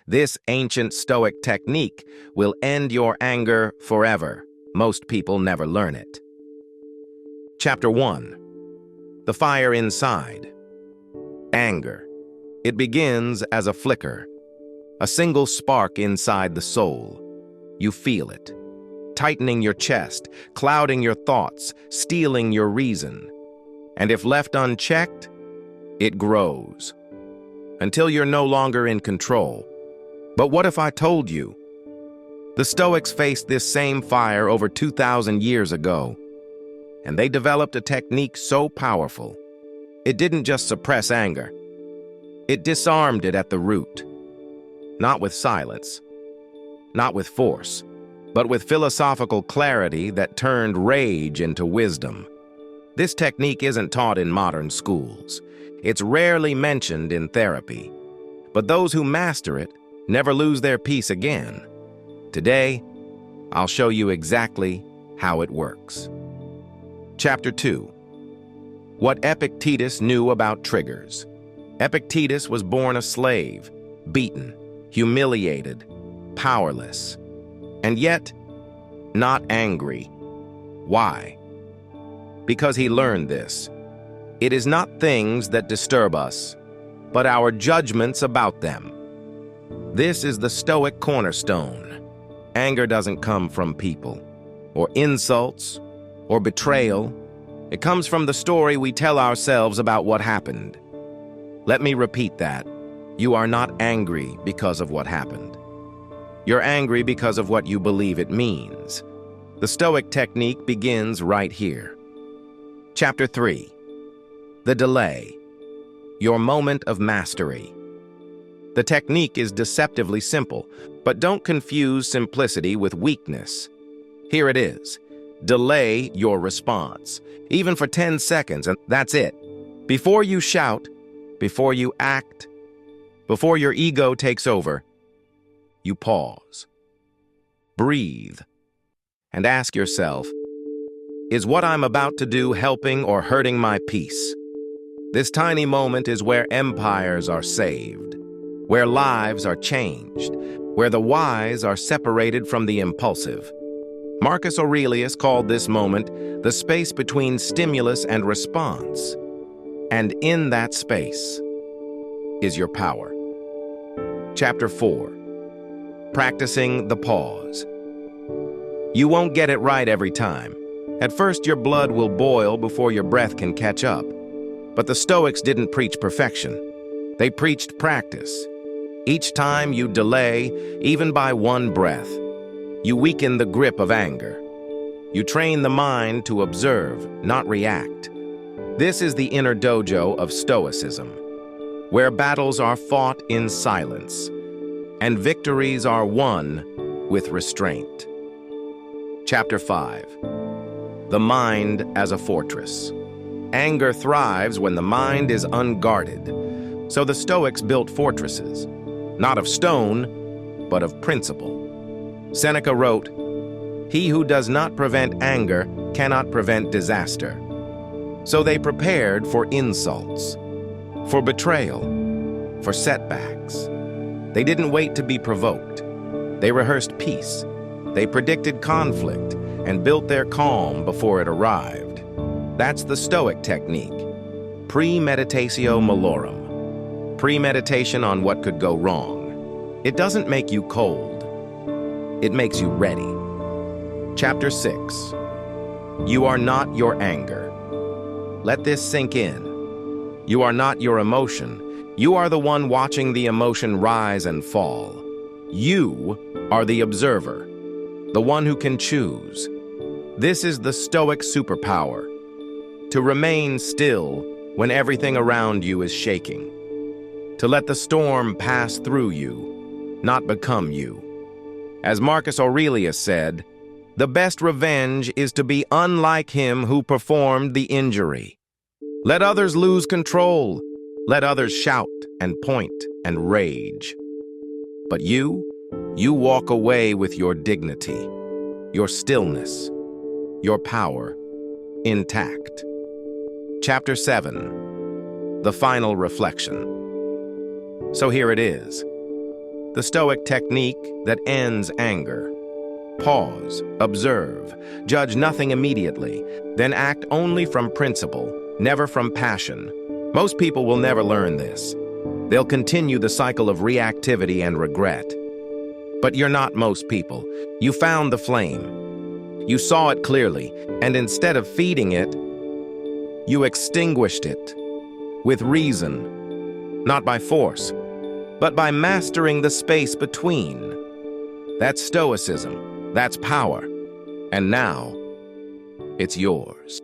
This ancient Stoic technique will end your anger forever. Most people never learn it. Chapter 1. The fire inside. Anger. It begins as a flicker, a single spark inside the soul. You feel it, tightening your chest, clouding your thoughts, stealing your reason. And if left unchecked, it grows, until you're no longer in control. But what if I told you? The Stoics faced this same fire over 2,000 years ago, and they developed a technique so powerful, it didn't just suppress anger. It disarmed it at the root. Not with silence, not with force, but with philosophical clarity that turned rage into wisdom. This technique isn't taught in modern schools. It's rarely mentioned in therapy. But those who master it never lose their peace again. Today, I'll show you exactly how it works. Chapter 2. What Epictetus knew about triggers. Epictetus was born a slave, beaten, humiliated, powerless, and yet not angry. Why? Because he learned this. It is not things that disturb us, but our judgments about them. This is the Stoic cornerstone. Anger doesn't come from people, or insults, or betrayal. It comes from the story we tell ourselves about what happened. Let me repeat that. You are not angry because of what happened. You're angry because of what you believe it means. The Stoic technique begins right here. Chapter 3. The delay. Your moment of mastery. The technique is deceptively simple, but don't confuse simplicity with weakness. Here it is. Delay your response, even for 10 seconds, and that's it. Before you shout, before you act, before your ego takes over, you pause. Breathe, and ask yourself, is what I'm about to do helping or hurting my peace? This tiny moment is where empires are saved, where lives are changed, where the wise are separated from the impulsive. Marcus Aurelius called this moment the space between stimulus and response. And in that space is your power. Chapter 4. Practicing the pause. You won't get it right every time. At first, your blood will boil before your breath can catch up. But the Stoics didn't preach perfection. They preached practice. Each time you delay, even by one breath, you weaken the grip of anger. You train the mind to observe, not react. This is the inner dojo of Stoicism, where battles are fought in silence, and victories are won with restraint. Chapter 5. The mind as a fortress. Anger thrives when the mind is unguarded. So the Stoics built fortresses, not of stone, but of principle. Seneca wrote, "He who does not prevent anger cannot prevent disaster." So they prepared for insults, for betrayal, for setbacks. They didn't wait to be provoked. They rehearsed peace. They predicted conflict and built their calm before it arrived. That's the Stoic technique. Premeditatio malorum. Premeditation on what could go wrong. It doesn't make you cold. It makes you ready. Chapter 6. You are not your anger. Let this sink in. You are not your emotion. You are the one watching the emotion rise and fall. You are the observer, the one who can choose. This is the Stoic superpower. To remain still when everything around you is shaking. To let the storm pass through you, not become you. As Marcus Aurelius said, the best revenge is to be unlike him who performed the injury. Let others lose control. Let others shout and point and rage. But you walk away with your dignity, your stillness, your power intact. Chapter 7. The final reflection. So here it is. The Stoic technique that ends anger. Pause, observe, judge nothing immediately, then act only from principle, never from passion. Most people will never learn this. They'll continue the cycle of reactivity and regret. But you're not most people. You found the flame. You saw it clearly, and instead of feeding it, you extinguished it. With reason, not by force, but by mastering the space between. That's Stoicism. That's power. And now, it's yours.